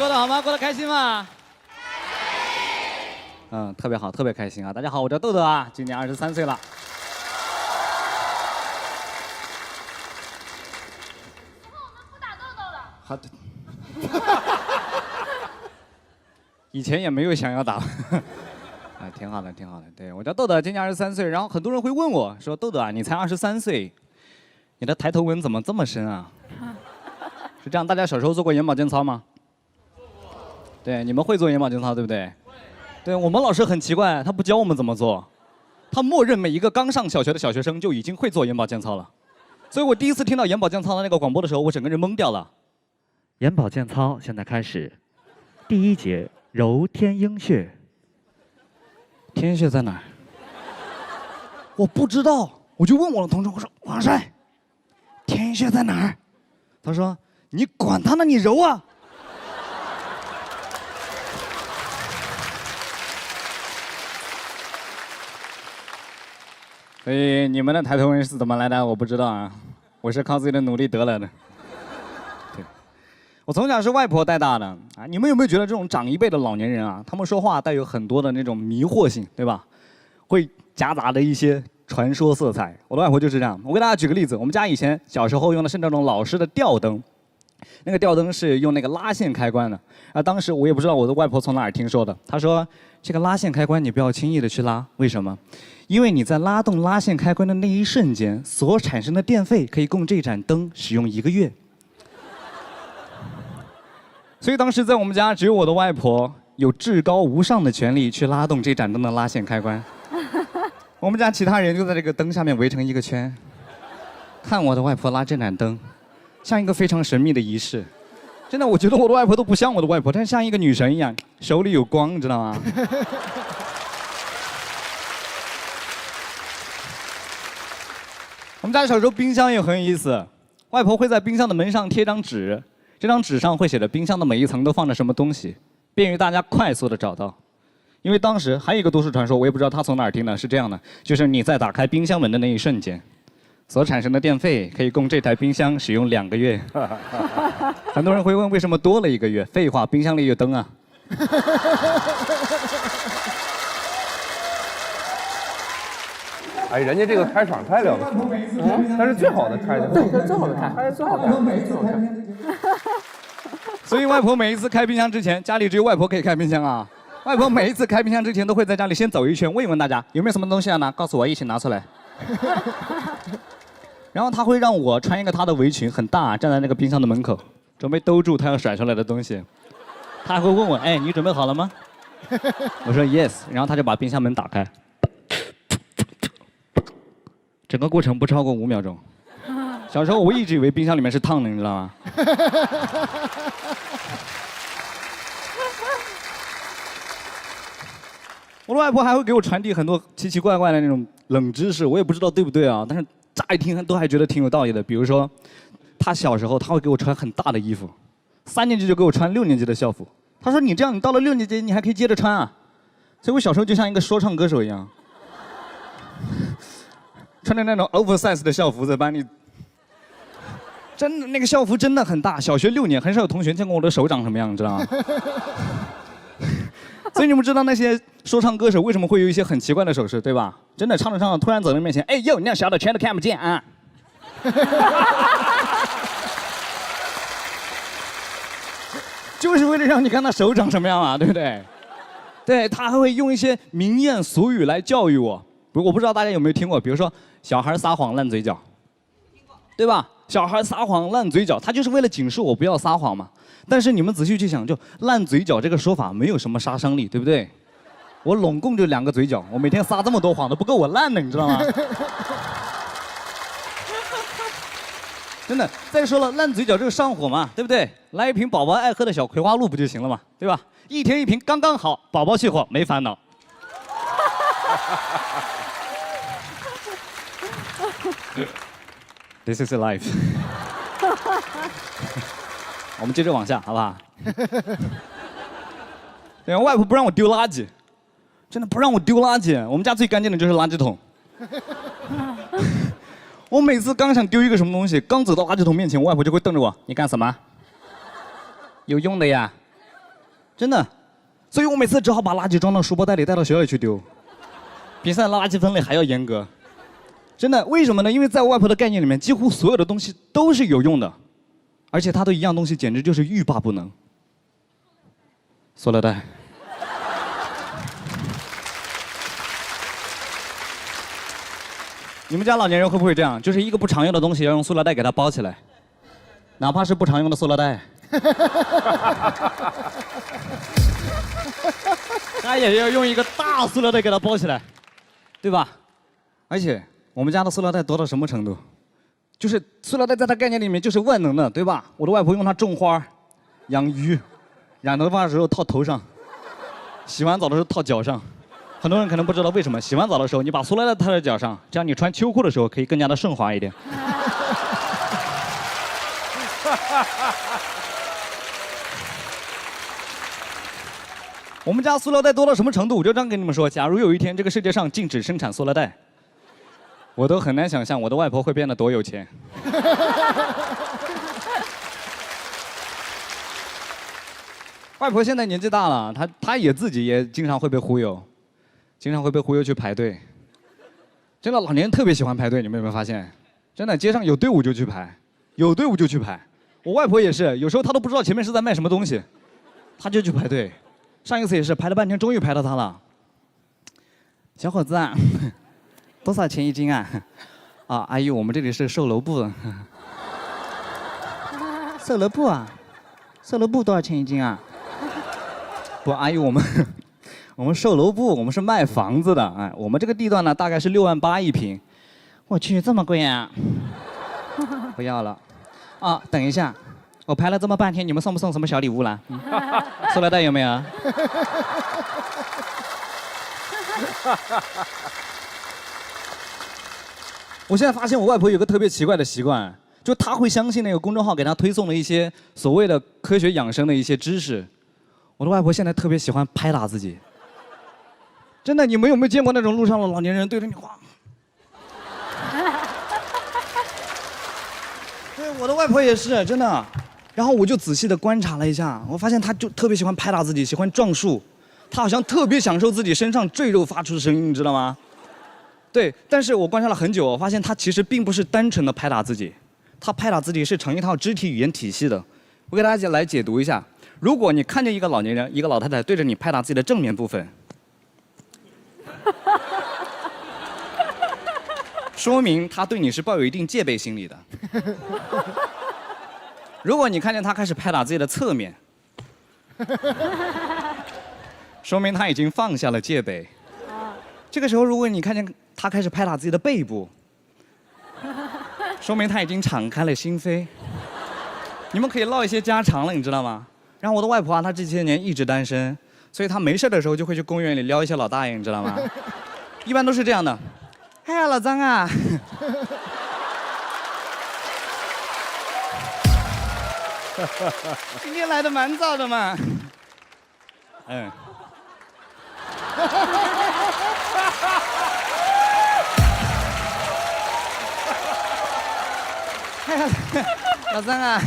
过得好吗？过得开心吗？嗯，特别好，特别开心啊！大家好，我叫豆豆啊，今年23岁了。好的。以前也没有想要打。啊，挺好的，挺好的。对，我叫豆豆，今年23岁。然后很多人会问我说：“豆豆啊，你才23岁，你的抬头纹怎么这么深啊？”是这样，大家小时候做过眼保健操吗？对，你们会做眼保健操对不对？对，我们老师很奇怪，他不教我们怎么做，他默认每一个刚上小学的小学生就已经会做眼保健操了。所以我第一次听到眼保健操的那个广播的时候，我整个人懵掉了。眼保健操现在开始，第一节揉天鹰穴。天鹰穴在哪儿？我不知道，我就问我的同桌，我说王帅，天鹰穴在哪儿？他说你管他呢，你揉啊。所以你们的抬头纹是怎么来的？我不知道啊，我是靠自己的努力得来的。对，我从小是外婆带大的啊。你们有没有觉得这种长一辈的老年人啊，他们说话带有很多的那种迷惑性，对吧？会夹杂着一些传说色彩。我的外婆就是这样。我给大家举个例子，我们家以前小时候用的是那种老式的吊灯，那个吊灯是用那个拉线开关的。啊，当时我也不知道我的外婆从哪儿听说的，她说这个拉线开关你不要轻易的去拉，为什么？因为你在拉动拉线开关的那一瞬间，所产生的电费可以供这盏灯使用1个月。所以当时在我们家，只有我的外婆有至高无上的权利去拉动这盏灯的拉线开关。我们家其他人就在这个灯下面围成一个圈，看我的外婆拉这盏灯，像一个非常神秘的仪式。真的，我觉得我的外婆都不像我的外婆，她像一个女神一样，手里有光，你知道吗？我们家小时候冰箱也很有意思，外婆会在冰箱的门上贴张纸，这张纸上会写着冰箱的每一层都放着什么东西，便于大家快速的找到。因为当时还有一个都市传说，我也不知道他从哪儿听的，是这样的，就是你在打开冰箱门的那一瞬间，所产生的电费可以供这台冰箱使用2个月。很多人会问为什么多了1个月？废话，冰箱里有灯啊。哎，人家这个开场太了不起了，他是最好的开的，对，他最好的开，他是最好的开。所以外婆每一次开冰箱之前，家里只有外婆可以开冰箱啊。外婆每一次开冰箱之前，都会在家里先走一圈，问一问大家有没有什么东西要拿，告诉我一起拿出来。然后她会让我穿一个她的围裙，很大，站在那个冰箱的门口，准备兜住她要甩出来的东西。她还会问我，哎，你准备好了吗？我说 yes， 然后她就把冰箱门打开。整个过程不超过5秒钟。小时候我一直以为冰箱里面是烫的，你知道吗？我的外婆还会给我传递很多奇奇怪怪的那种冷知识，我也不知道对不对啊，但是乍一听都还觉得挺有道理的。比如说，她小时候她会给我穿很大的衣服，3年级就给我穿6年级的校服。她说你这样，你到了6年级你还可以接着穿啊。所以我小时候就像一个说唱歌手一样。穿着那种 oversize 的校服在班里，真的那个校服真的很大。小学6年，很少有同学见过我的手长什么样，你知道吗？所以你们知道那些说唱歌手为什么会有一些很奇怪的手势，对吧？真的唱着唱着，突然走到你面前，哎呦，你那小的全都看不见啊！就是为了让你看他手长什么样啊，对不对？对，他还会用一些民谚俗语来教育我。我不知道大家有没有听过，比如说小孩撒谎烂嘴角，对吧？小孩撒谎烂嘴角，他就是为了警示我不要撒谎嘛。但是你们仔细去想，就烂嘴角这个说法没有什么杀伤力，对不对？我拢共就2个嘴角，我每天撒这么多谎都不够我烂的，你知道吗？真的，再说了，烂嘴角这个上火嘛，对不对？来一瓶宝宝爱喝的小葵花露不就行了嘛，对吧？1天1瓶刚刚好，宝宝去火没烦恼。This is life 。我们接着往下，好不好？对，外婆不让我丢垃圾，真的不让我丢垃圾。我们家最干净的就是垃圾桶。我每次刚想丢一个什么东西，刚走到垃圾桶面前，我外婆就会瞪着我：“你干什么？有用的呀。”真的。所以我每次只好把垃圾装到书包袋里带到学校里去丢。比赛垃圾分类还要严格。真的，为什么呢？因为在我外婆的概念里面，几乎所有的东西都是有用的，而且她对一样东西简直就是欲罢不能。塑料袋。你们家老年人会不会这样？就是一个不常用的东西要用塑料袋给它包起来，哪怕是不常用的塑料袋，他也要用一个大塑料袋给它包起来，对吧？而且我们家的塑料袋多到什么程度？就是塑料袋在它概念里面就是万能的，对吧？我的外婆用它种花、养鱼，染头发的时候套头上，洗完澡的时候套脚上。很多人可能不知道为什么，洗完澡的时候你把塑料袋套在脚上，这样你穿秋裤的时候可以更加的顺滑一点。我们家塑料袋多到什么程度？我就这样跟你们说，假如有一天这个世界上禁止生产塑料袋，我都很难想象我的外婆会变得多有钱。外婆现在年纪大了，她也自己也经常会被忽悠。经常会被忽悠去排队，真的老年人特别喜欢排队，你们有没有发现？真的，街上有队伍就去排，有队伍就去排。我外婆也是，有时候她都不知道前面是在卖什么东西，她就去排队。上一次也是排了半天，终于排到她了。小伙子啊，多少钱一斤啊？啊，阿姨，我们这里是售楼部的。售楼部啊？售楼部多少钱一斤啊？不，阿姨，我们售楼部，我们是卖房子的，哎，我们这个地段呢，大概是6.8万一平。我去，这么贵啊！不要了。啊，等一下，我排了这么半天，你们送不送什么小礼物啦？塑料袋有没有？我现在发现我外婆有个特别奇怪的习惯，就她会相信那个公众号给她推送了一些所谓的科学养生的一些知识。我的外婆现在特别喜欢拍打自己。真的，你们有没有见过那种路上的老年人对着你晃？对，我的外婆也是，真的。然后我就仔细的观察了一下，我发现她就特别喜欢拍打自己，喜欢撞树，她好像特别享受自己身上赘肉发出的声音，你知道吗？对，但是我观察了很久，我发现她其实并不是单纯的拍打自己，她拍打自己是成一套肢体语言体系的。我给大家来解读一下，如果你看见一个老年人、一个老太太对着你拍打自己的正面部分，说明他对你是抱有一定戒备心理的。如果你看见他开始拍打自己的侧面，说明他已经放下了戒备。这个时候，如果你看见他开始拍打自己的背部，说明他已经敞开了心扉。你们可以唠一些家常了，你知道吗？然后我的外婆啊，她这些年一直单身，所以她没事的时候就会去公园里撩一些老大爷，你知道吗？一般都是这样的。哎呀，老张啊！今天来的蛮早的嘛。嗯。哎呀，老张啊，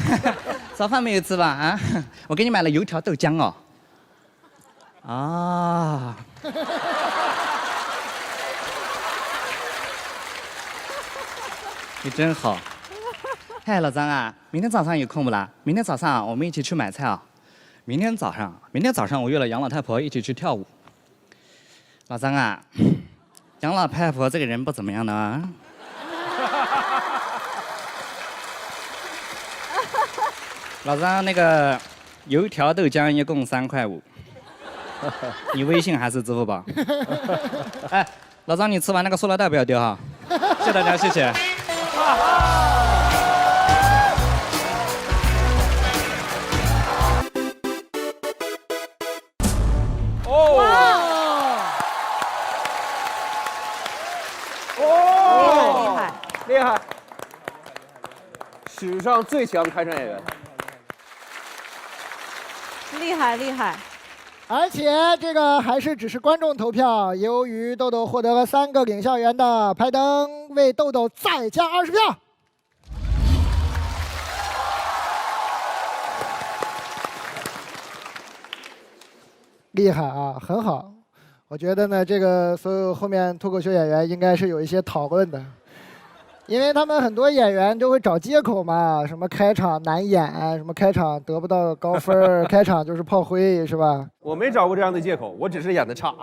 早饭没有吃吧？啊，我给你买了油条豆浆哦。啊。你真好。嗨，老张啊，明天早上有空不啦？明天早上我们一起去买菜啊。明天早上我约了杨老太婆一起去跳舞。老张啊，杨老太婆这个人不怎么样的啊。老张，那个油条豆浆一共3.5块，你微信还是支付宝？哎，老张，你吃完那个塑料袋不要丢哈。谢谢大家，谢谢。厉害！史上最强开场演员，厉害厉害！而且这个还是只是观众投票，由于豆豆获得了3个领笑员的拍灯，为豆豆再加20票。厉害啊，很好。我觉得呢，这个所有后面脱口秀演员应该是有一些讨论的，因为他们很多演员就会找借口嘛，什么开场难演，什么开场得不到高分，开场就是炮灰，是吧？我没找过这样的借口，我只是演的差。